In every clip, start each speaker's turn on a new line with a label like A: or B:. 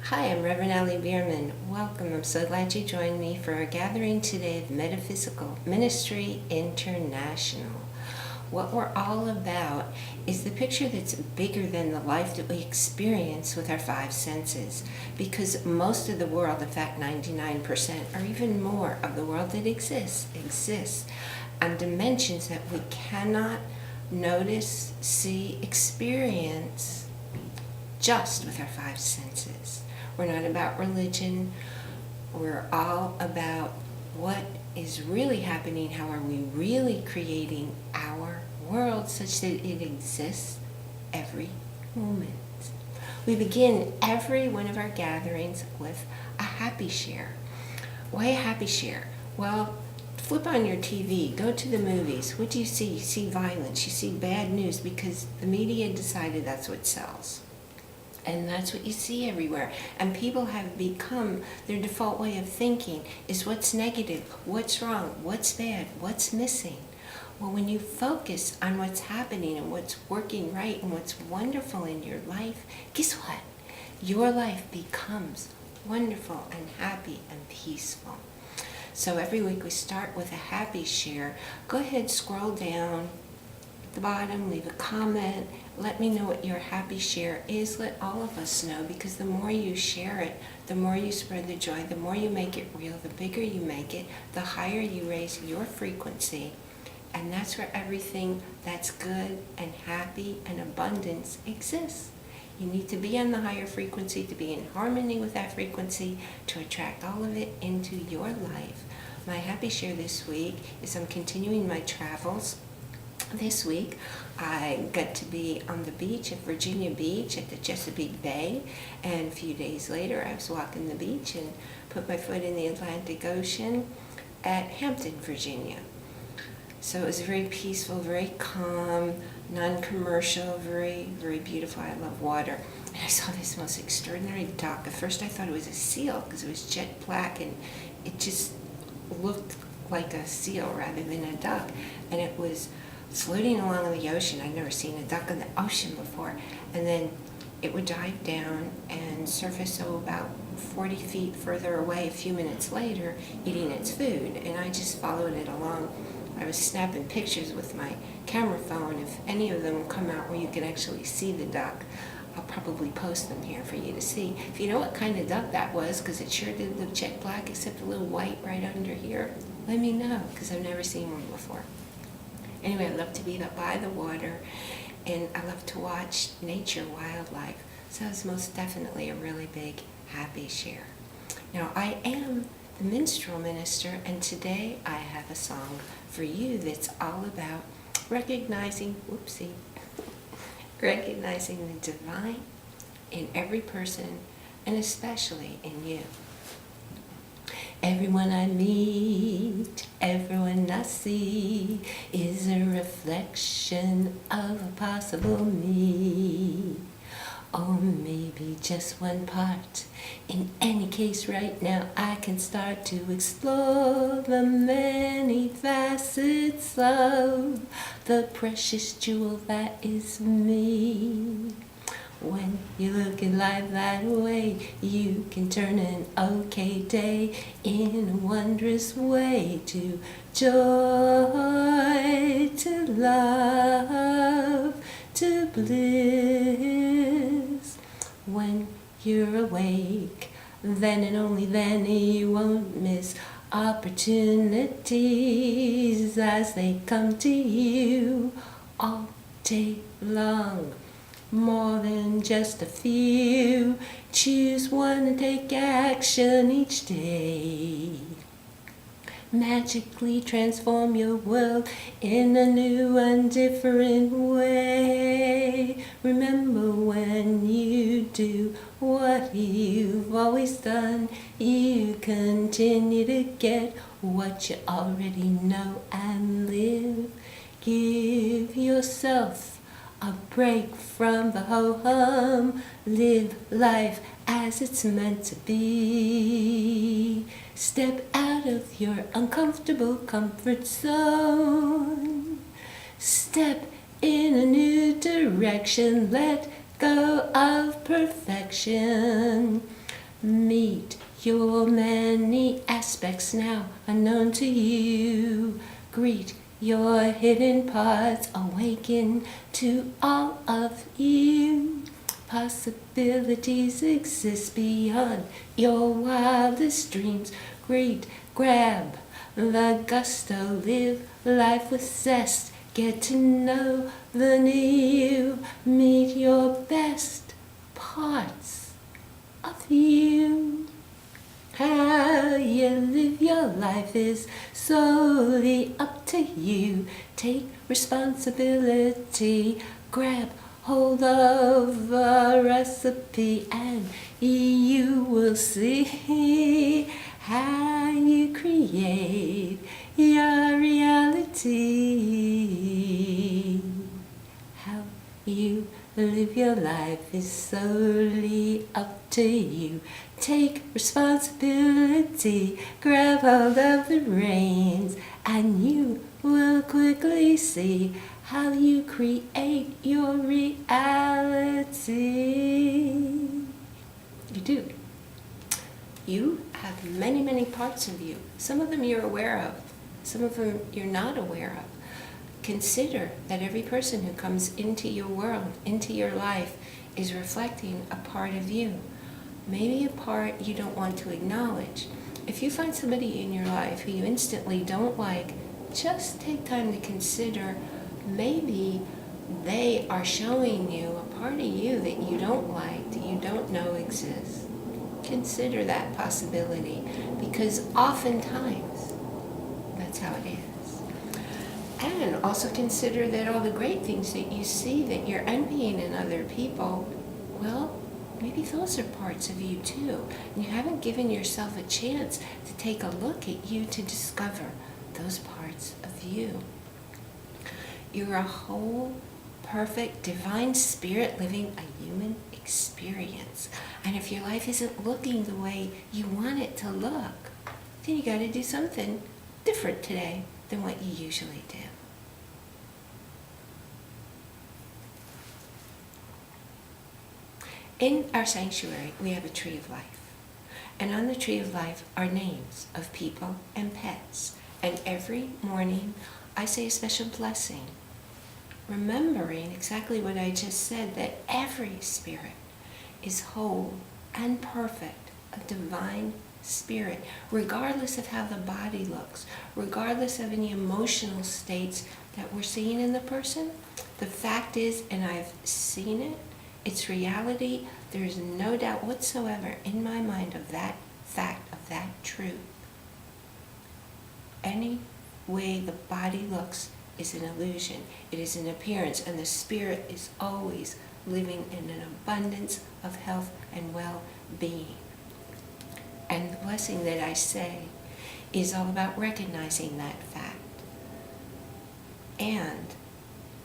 A: Hi, I'm Reverend Ali Bierman. Welcome. I'm so glad you joined me for our gathering today of Metaphysical Ministry International. What we're all about is the picture that's bigger than the life that we experience with our five senses. Because most of the world, in fact 99% or even more of the world that exists on dimensions that we cannot notice, see, experience just with our five senses. We're not about religion. We're all about what is really happening. How are we really creating our world such that it exists every moment? We begin every one of our gatherings with a happy share. Why a happy share? Well, flip on your TV, go to the movies. What do you see? You see violence, you see bad news because the media decided that's what sells. And that's what you see everywhere. And people have become, their default way of thinking is what's negative, what's wrong, what's bad, what's missing. Well, when you focus on what's happening and what's working right and what's wonderful in your life, guess what? Your life becomes wonderful and happy and peaceful. So every week we start with a happy share. Go ahead, scroll down the bottom, leave a comment, let me know what your happy share is. Let all of us know, because the more you share it, the more you spread the joy, the more you make it real, the bigger you make it, the higher you raise your frequency. And that's where everything that's good and happy and abundance exists. You need to be on the higher frequency, to be in harmony with that frequency, to attract all of it into your life. My happy share this week is I'm continuing my travels. This week, I got to be on the beach at Virginia Beach at the Chesapeake Bay, and a few days later I was walking the beach and put my foot in the Atlantic Ocean at Hampton, Virginia. So it was very peaceful, very calm, non-commercial, very, very beautiful. I love water. And I saw this most extraordinary duck. At first I thought it was a seal because it was jet black and it just looked like a seal rather than a duck. And it was floating along the ocean. I'd never seen a duck in the ocean before. And then it would dive down and surface about 40 feet further away a few minutes later, eating its food. And I just followed it along. I was snapping pictures with my camera phone. If any of them come out where you can actually see the duck, I'll probably post them here for you to see. If you know what kind of duck that was, because it sure did look jet black except a little white right under here, let me know, because I've never seen one before. Anyway, I love to be by the water, and I love to watch nature, wildlife. So it's most definitely a really big, happy share. Now, I am the minstrel minister, and today I have a song for you that's all about recognizing the divine in every person, and especially in you. Everyone I meet, everyone I see is a reflection of a possible me. Or maybe just one part. In any case, right now I can start to explore the many facets of the precious jewel that is me. When you look at life that way, you can turn an okay day in a wondrous way to joy, to love, to bliss. When you're awake, then and only then you won't miss opportunities as they come to you all day long. More than just a few. Choose one and take action each day. Magically transform your world in a new and different way. Remember, when you do what you've always done, you continue to get what you already know and live. Give yourself a break from the ho-hum. Live life as it's meant to be. Step out of your uncomfortable comfort zone. Step in a new direction. Let go of perfection. Meet your many aspects now unknown to you. Greet your hidden parts, awaken to all of you. Possibilities exist beyond your wildest dreams. Greet, grab the gusto, live life with zest. Get to know the new, meet your best parts of you. How you live your life is solely up to you. Take responsibility, grab hold of a recipe, and you will see how you create your reality. How you live your life is solely up to you. Take responsibility, grab hold of the reins, and you will quickly see how you create your reality. You do. You have many, many parts of you. Some of them you're aware of. Some of them you're not aware of. Consider that every person who comes into your world, into your life, is reflecting a part of you. Maybe a part you don't want to acknowledge. If you find somebody in your life who you instantly don't like, just take time to consider maybe they are showing you a part of you that you don't like, that you don't know exists. Consider that possibility, because oftentimes that's how it is. And also consider that all the great things that you see that you're envying in other people, well, maybe those are parts of you too. And you haven't given yourself a chance to take a look at you to discover those parts of you. You're a whole, perfect, divine spirit living a human experience. And if your life isn't looking the way you want it to look, then you got to do something different today than what you usually do. In our sanctuary, we have a tree of life. And on the tree of life are names of people and pets. And every morning, I say a special blessing, remembering exactly what I just said, that every spirit is whole and perfect, a divine spirit, regardless of how the body looks, regardless of any emotional states that we're seeing in the person. The fact is, and I've seen it, it's reality. There's no doubt whatsoever in my mind of that fact, of that truth. Any way the body looks is an illusion. It is an appearance, and the spirit is always living in an abundance of health and well-being. And the blessing that I say is all about recognizing that fact. And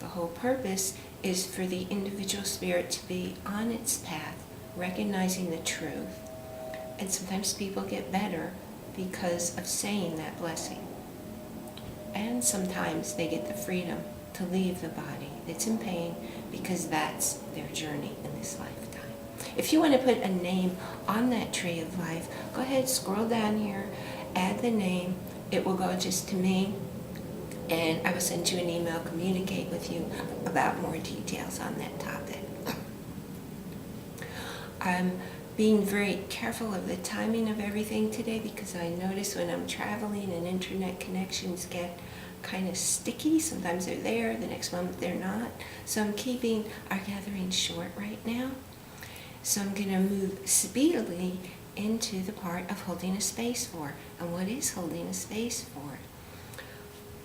A: the whole purpose is for the individual spirit to be on its path, recognizing the truth. And sometimes people get better because of saying that blessing. And sometimes they get the freedom to leave the body that's in pain, because that's their journey in this lifetime. If you want to put a name on that tree of life, go ahead, scroll down here, add the name. It will go just to me, and I will send you an email, communicate with you about more details on that topic. I'm being very careful of the timing of everything today, because I notice when I'm traveling and internet connections get kind of sticky. Sometimes they're there, the next moment they're not. So I'm keeping our gathering short right now. So I'm going to move speedily into the part of holding a space for. And what is holding a space for?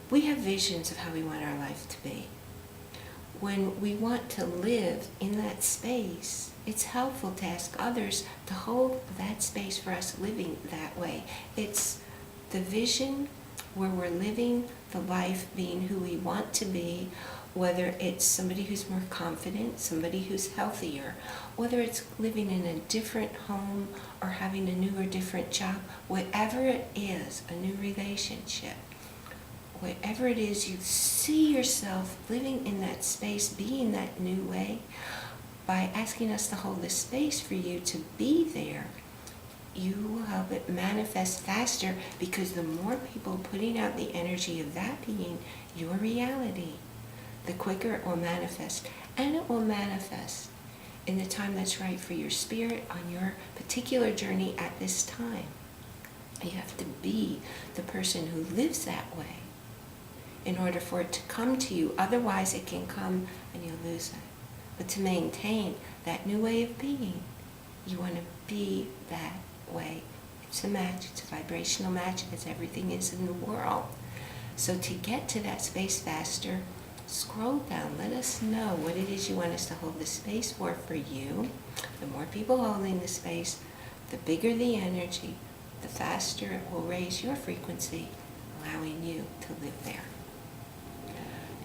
A: We have visions of how we want our life to be. When we want to live in that space, it's helpful to ask others to hold that space for us living that way. It's the vision where we're living the life being who we want to be, whether it's somebody who's more confident, somebody who's healthier, whether it's living in a different home or having a new or different job, whatever it is, a new relationship, whatever it is, you see yourself living in that space, being that new way. By asking us to hold the space for you to be there, you will help it manifest faster, because the more people putting out the energy of that being your reality, the quicker it will manifest. And it will manifest in the time that's right for your spirit on your particular journey at this time. You have to be the person who lives that way in order for it to come to you. Otherwise it can come and you'll lose it. But to maintain that new way of being, you want to be that way. It's a match. It's a vibrational match, as everything is in the world. So to get to that space faster, scroll down. Let us know what it is you want us to hold the space for you. The more people holding the space, the bigger the energy, the faster it will raise your frequency, allowing you to live there.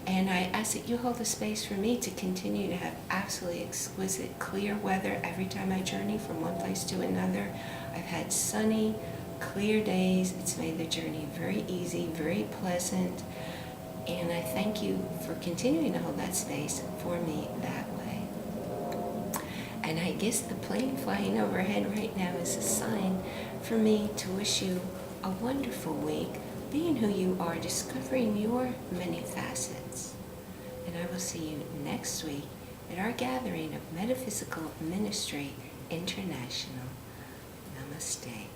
A: And I ask that you hold the space for me to continue to have absolutely exquisite, clear weather every time I journey from one place to another. I've had sunny, clear days. It's made the journey very easy, very pleasant. And I thank you for continuing to hold that space for me that way. And I guess the plane flying overhead right now is a sign for me to wish you a wonderful week, being who you are, discovering your many facets. And I will see you next week at our gathering of Metaphysical Ministry International. Namaste.